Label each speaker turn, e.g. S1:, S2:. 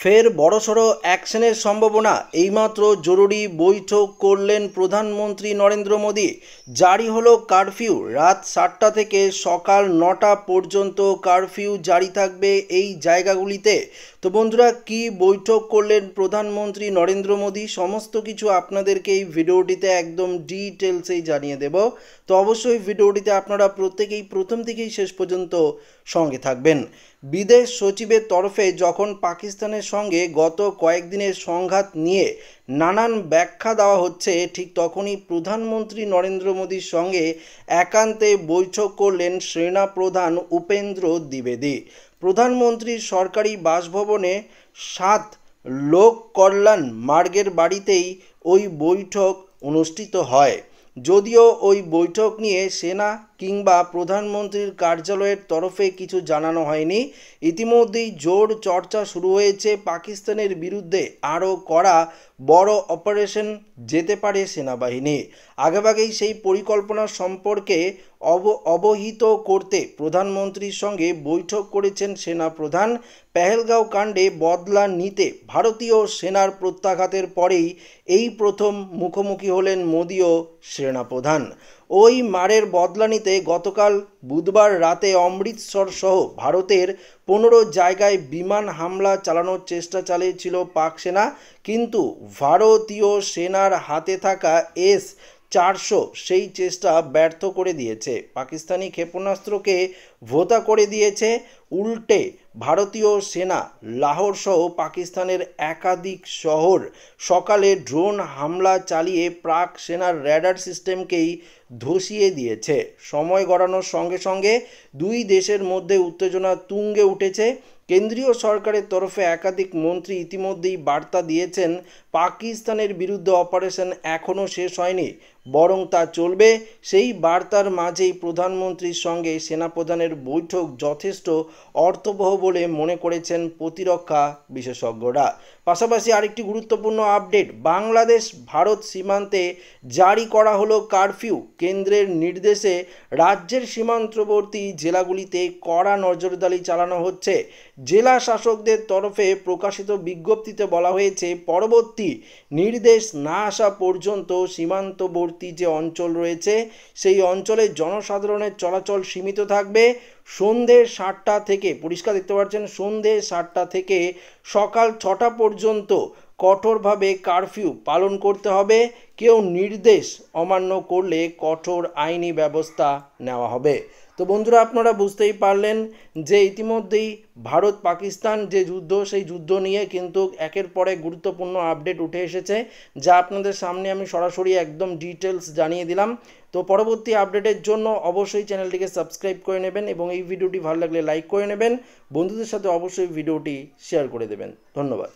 S1: ফের বড়সড় অ্যাকশনের সম্ভাবনা। এইমাত্র জরুরি বৈঠক করলেন প্রধানমন্ত্রী নরেন্দ্র মোদী। জারি হলো কারফিউ। রাত 7টা থেকে সকাল 9টা পর্যন্ত কারফিউ জারি থাকবে এই জায়গাগুলিতে। তো বন্ধুরা, কি বৈঠক করলেন প্রধানমন্ত্রী নরেন্দ্র মোদী, সমস্ত কিছু আপনাদেরকে এই ভিডিওটিতে একদম ডিটেলসেই জানিয়ে দেব। তো অবশ্যই ভিডিওটিতে আপনারা প্রত্যেকেই প্রথম থেকেই শেষ পর্যন্ত সঙ্গে থাকবেন। বিদেশ সচিবের তরফে যখন পাকিস্তানের সঙ্গে গত কয়েকদিনের সংঘাত নিয়ে নানান ব্যাখ্যা দেওয়া হচ্ছে, ঠিক তখনই প্রধানমন্ত্রী নরেন্দ্র মোদীর সঙ্গে একান্তে বৈঠক করলেন সেনা প্রধান উপেন্দ্র দ্বিবেদী। প্রধানমন্ত্রীর সরকারি বাসভবনে 7 লোক কল্যাণ মার্গের বাড়িতেই ওই বৈঠক অনুষ্ঠিত হয়। যদিও ওই বৈঠক নিয়ে সেনা কিংবা প্রধানমন্ত্রীর কার্যালয়ের তরফে কিছু জানানো হয়নি। ইতিমধ্যেই জোর চর্চা শুরু হয়েছে পাকিস্তানের বিরুদ্ধে আরও কড়া বড় অপারেশন যেতে পারে সেনাবাহিনী। আগেভাগেই সেই পরিকল্পনা সম্পর্কে অবহিত করতে প্রধানমন্ত্রীর সঙ্গে বৈঠক করেছেন সেনাপ্রধান। পেহেলগাঁও কাণ্ডে বদলা নিতে ভারতীয় সেনার প্রত্যাঘাতের পরেই এই প্রথম মুখোমুখি হলেন মোদী ও সেনাপ্রধান। ওই মারের বদলা নিতে গতকাল বুধবার রাতে অমৃতসর সহ ভারতের 15 জায়গায় বিমান হামলা চালানোর চেষ্টা চালিয়েছিল পাক সেনা, কিন্তু ভারতীয় সেনার হাতে থাকা S-400 সেই চেষ্টা ব্যর্থ করে দিয়েছে। পাকিস্তানি ক্ষেপণাস্ত্রকে ভোঁতা করে দিয়েছে। উল্টে ভারতীয় সেনা লাহোর সহ পাকিস্তানের একাধিক শহর সকালে ড্রোন হামলা চালিয়ে পাক সেনার র্যাডার সিস্টেমকেই ধসিয়ে দিয়েছে। সময় গড়ানোর সঙ্গে সঙ্গে দুই দেশের মধ্যে উত্তেজনা তুঙ্গে উঠেছে। কেন্দ্রীয় সরকারের তরফে একাধিক মন্ত্রী ইতিমধ্যেই বার্তা দিয়েছেন, পাকিস্তানের বিরুদ্ধে অপারেশন এখনও শেষ হয়নি, বরং তা চলবে। সেই বার্তার মাঝেই প্রধানমন্ত্রীর সঙ্গে সেনাপ্রধানের বৈঠক যথেষ্ট অর্থবহ বলে মনে করেছেন প্রতিরক্ষা বিশেষজ্ঞরা। পাশাপাশি আরেকটি গুরুত্বপূর্ণ আপডেট, বাংলাদেশ ভারত সীমান্তে জারি করা হলো কারফিউ। কেন্দ্রের নির্দেশে রাজ্যের সীমান্তবর্তী জেলাগুলিতে কড়া নজরদারি চালানো হচ্ছে। জেলা শাসকদের তরফে প্রকাশিত বিজ্ঞপ্তিতে বলা হয়েছে, পরবর্তী নির্দেশ না আসা পর্যন্ত সীমান্তবর্তী যে অঞ্চল রয়েছে সেই অঞ্চলে জনসাধারণের চলাচল সীমিত থাকবে। সন্ধে 7টা থেকে, পরিষ্কার দেখতে পাচ্ছেন, সন্ধে 7টা থেকে সকাল 6টা পর্যন্ত কঠোরভাবে কারফিউ পালন করতে হবে। কেউ নির্দেশ অমান্য করলে কঠোর আইনি ব্যবস্থা নেওয়া হবে। তো বন্ধুরা, আপনারা বুঝতেই পারলেন যে ইতিমধ্যেই ভারত পাকিস্তান যে যুদ্ধ, সেই যুদ্ধ নিয়ে কিন্তু একের পর এক গুরুত্বপূর্ণ আপডেট উঠে এসেছে, যা আপনাদের সামনে আমি সরাসরি একদম ডিটেলস জানিয়ে দিলাম। তো পরবর্তী আপডেটের জন্য অবশ্যই চ্যানেলটিকে সাবস্ক্রাইব করে নেবেন এবং এই ভিডিওটি ভালো লাগলে লাইক করে নেবেন। বন্ধুদের সাথে অবশ্যই ভিডিওটি শেয়ার করে দেবেন। ধন্যবাদ।